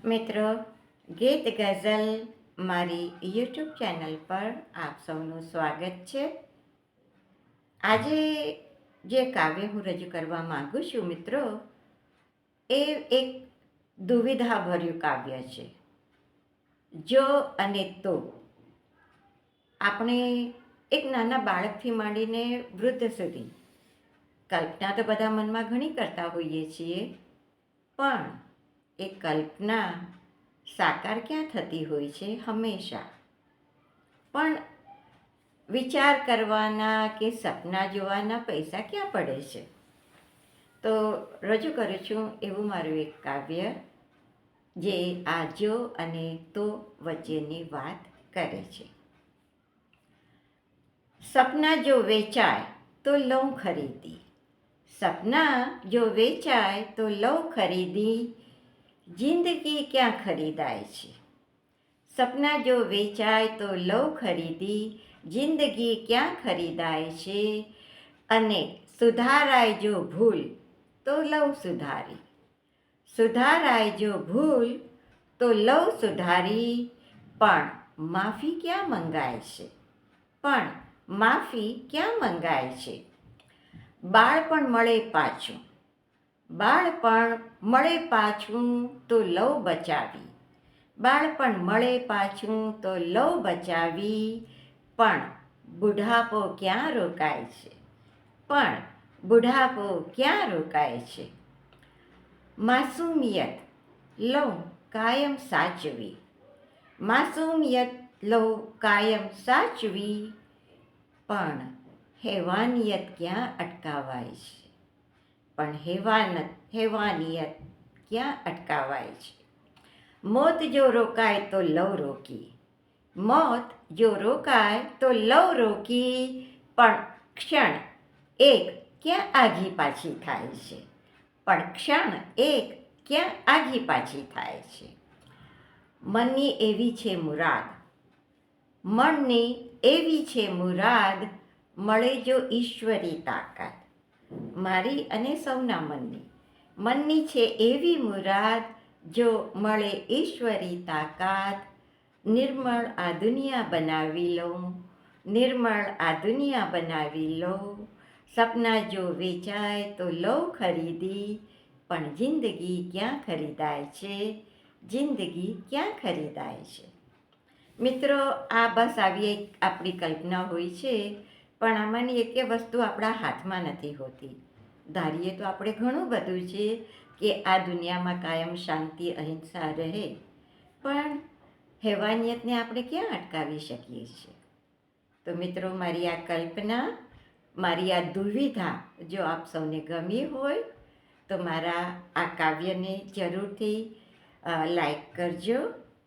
મિત્રો, ગીત ગઝલ મારી યુટ્યુબ ચેનલ પર આપ સૌનું સ્વાગત છે. આજે જે કાવ્ય હું રજૂ કરવા માગું છું મિત્રો, એ એક દુવિધાભર્યું કાવ્ય છે. જો અને તો. આપણે એક નાના બાળકથી માંડીને વૃદ્ધ સુધી કલ્પના તો બધા મનમાં ઘણી કરતા હોઈએ છીએ, પણ એ કલ્પના સાકાર ક્યાં થતી હોય છે હંમેશા. પણ વિચાર કરવાના કે સપના જોવાના પૈસા ક્યાં પડે છે. તો રજૂ કરું છું એવું મારું એક કાવ્ય, જે આ જો અને તો વચ્ચેની વાત કરે છે. સપના જો વેચાય તો લઉં ખરીદી, સપના જો વેચાય તો લઉં ખરીદી, જિંદગી ક્યાં ખરીદાય છે. સપના જો વેચાય તો લઉં ખરીદી, જિંદગી ક્યાં ખરીદાય છે. અને સુધારાય જો ભૂલ તો લઉં સુધારી, સુધારાય જો ભૂલ તો લઉં સુધારી, પણ માફી ક્યાં મંગાય છે, પણ માફી ક્યાં મંગાય છે. બાળપણ મળે પાછું, બાળપણ મળે પાછું તો લઉં બચાવી, બાળપણ મળે પાછું તો લઉં બચાવી, પણ બુઢાપો ક્યાં રોકાય છે, પણ બુઢાપો ક્યાં રોકાય છે. માસૂમિયત લઉં કાયમ સાચવી, માસૂમિયત લઉં કાયમ સાચવી, પણ હેવાનિયત ક્યાં અટકાવાય છે, પણ હેવાનિયત ક્યાં અટકાવાય છે. મોત જો રોકાય તો લઉં રોકી, મોત જો રોકાય તો લઉં રોકી, પણ ક્ષણ એક ક્યાં આઘી પાછી થાય છે, પણ ક્ષણ એક ક્યાં આઘી પાછી થાય છે. મનની એવી છે મુરાદ, મનની એવી છે મુરાદ, મળે જો ઈશ્વરી તાકાત. મારી અને સૌના મનની છે એવી મુરાદ, જો મળે ઈશ્વરી તાકાત. નિર્મળ આ દુનિયા બનાવી લઉં, નિર્મળ આ દુનિયા બનાવી લઉં, સપના જો વેચાય તો લઉં ખરીદી, પણ જિંદગી ક્યાં ખરીદાય છે, જિંદગી ક્યાં ખરીદાય છે. મિત્રો, આ બસ આવી એક આપણી કલ્પના હોય છે, પણ આમાંની એકે વસ્તુ આપણા હાથમાં નથી હોતી. ધારીએ તો આપણે ઘણું બધું છે કે આ દુનિયામાં કાયમ શાંતિ અહિંસા રહે, પણ હેવાનિયતને આપણે ક્યાં અટકાવી શકીએ છીએ. તો મિત્રો, મારી આ કલ્પના, મારી આ દુવિધા જો આપ સૌને ગમી હોય તો મારા આ કાવ્યને જરૂરથી લાઈક કરજો,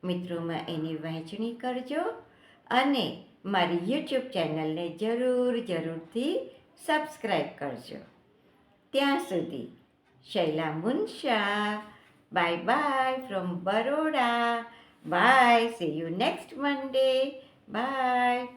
મિત્રોમાં એની વહેંચણી કરજો, અને મારી યુટ્યુબ ચેનલને જરૂરથી સબસ્ક્રાઈબ કરજો. ત્યાં સુધી Shaila Munsha, bye bye from Baroda. Bye, see you next Monday. By.